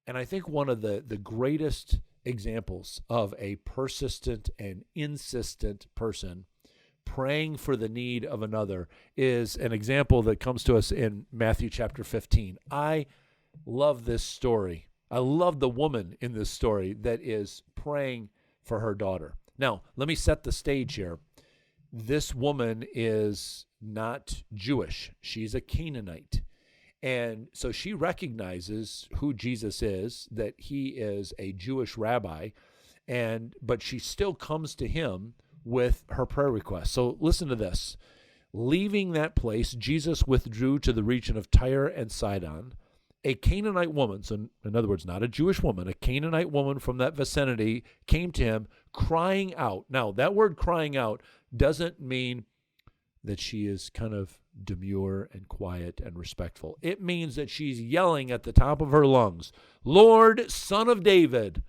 And I think one of the greatest examples of a persistent and insistent person praying for the need of another is an example that comes to us in Matthew chapter 15. I love this story. I love the woman in this story that is praying for her daughter. Now, let me set the stage here. This woman is not Jewish. She's a Canaanite. And so she recognizes who Jesus is, that he is a Jewish rabbi, but she still comes to him with her prayer request. So listen to this. Leaving that place, Jesus withdrew to the region of Tyre and Sidon. A Canaanite woman, so in other words, not a Jewish woman, a Canaanite woman from that vicinity came to him crying out. Now, that word crying out doesn't mean that she is kind of demure and quiet and respectful. It means that she's yelling at the top of her lungs, Lord, Son of David,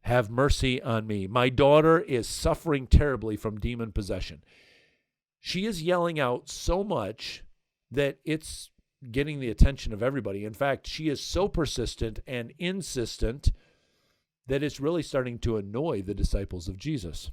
have mercy on me. My daughter is suffering terribly from demon possession. She is yelling out so much that it's getting the attention of everybody. In fact, she is so persistent and insistent that it's really starting to annoy the disciples of Jesus.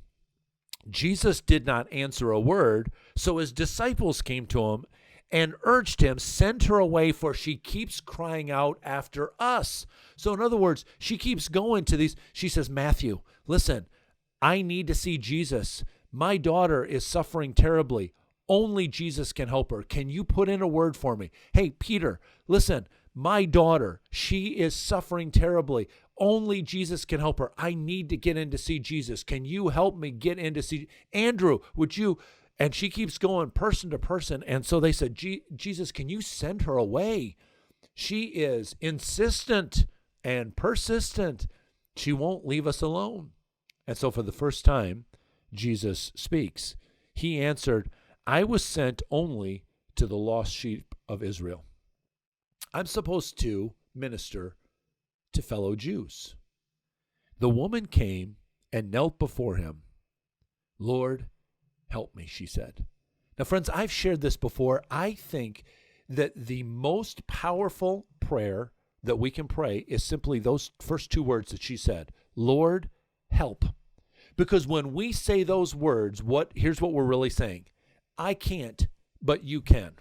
Jesus did not answer a word, so his disciples came to him and urged him, send her away, for she keeps crying out after us. So in other words, she keeps going to these. She says, Matthew, listen, I need to see Jesus. My daughter is suffering terribly. Only Jesus can help her. Can you put in a word for me? Hey, Peter, listen, my daughter, she is suffering terribly. Only Jesus can help her. I need to get in to see Jesus. Can you help me get in to see Andrew? Would you? And she keeps going person to person. And so they said, Jesus, can you send her away? She is insistent and persistent. She won't leave us alone. And so for the first time, Jesus speaks. He answered, I was sent only to the lost sheep of Israel. I'm supposed to minister to fellow Jews. The woman came and knelt before him. Lord, help me, she said. Now, friends, I've shared this before. I think that the most powerful prayer that we can pray is simply those first two words that she said, Lord, help. Because when we say those words, here's what we're really saying. I can't, but you can.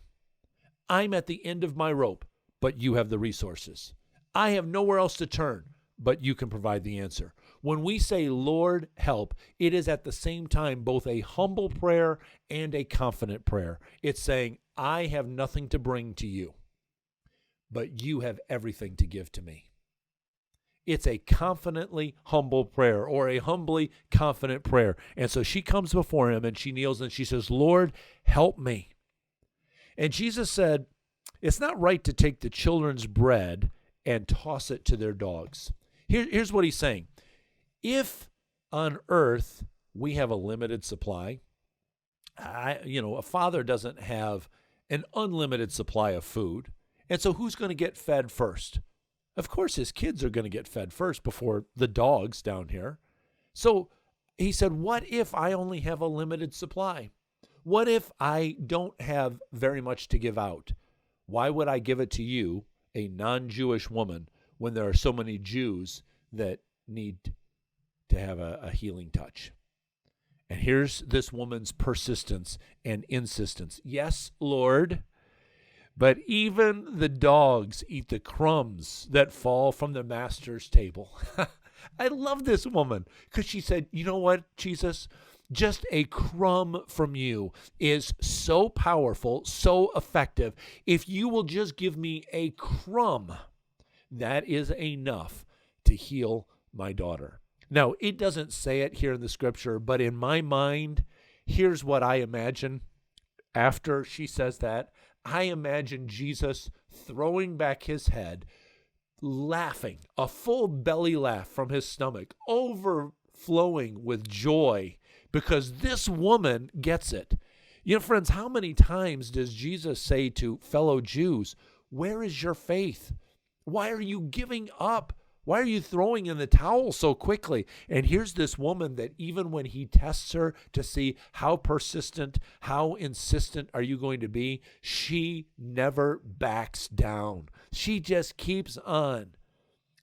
I'm at the end of my rope, but you have the resources. I have nowhere else to turn, but you can provide the answer. When we say, Lord, help, it is at the same time both a humble prayer and a confident prayer. It's saying, I have nothing to bring to you, but you have everything to give to me. It's a confidently humble prayer, or a humbly confident prayer. And so she comes before him and she kneels and she says, Lord, help me. And Jesus said, it's not right to take the children's bread and toss it to their dogs. Here's what he's saying. If on earth we have a limited supply, a father doesn't have an unlimited supply of food. And so who's going to get fed first? Of course, his kids are going to get fed first before the dogs down here. So he said, what if I only have a limited supply? What if I don't have very much to give out? Why would I give it to you, a non-Jewish woman, when there are so many Jews that need to have a healing touch? And here's this woman's persistence and insistence. Yes, Lord, but even the dogs eat the crumbs that fall from the master's table. I love this woman because she said, you know what, Jesus? Just a crumb from you is so powerful, so effective. If you will just give me a crumb, that is enough to heal my daughter. Now, it doesn't say it here in the scripture, but in my mind, here's what I imagine after she says that. I imagine Jesus throwing back his head, laughing, a full belly laugh from his stomach, overflowing with joy, because this woman gets it. You know, friends, how many times does Jesus say to fellow Jews, where is your faith? Why are you giving up? Why are you throwing in the towel so quickly? And here's this woman that even when he tests her to see how persistent, how insistent are you going to be, she never backs down. She just keeps on.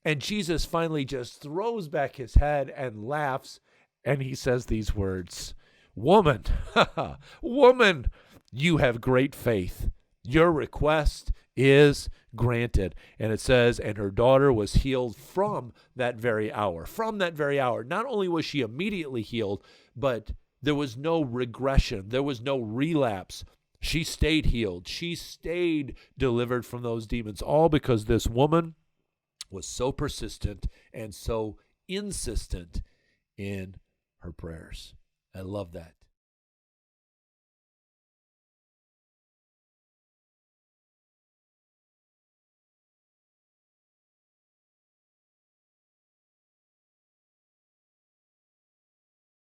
And Jesus finally just throws back his head and laughs, and he says these words, "Woman, woman, you have great faith. Your request is granted." And it says, and her daughter was healed from that very hour. From that very hour. Not only was she immediately healed, but there was no regression. There was no relapse. She stayed healed. She stayed delivered from those demons, all because this woman was so persistent and so insistent in her prayers. I love that.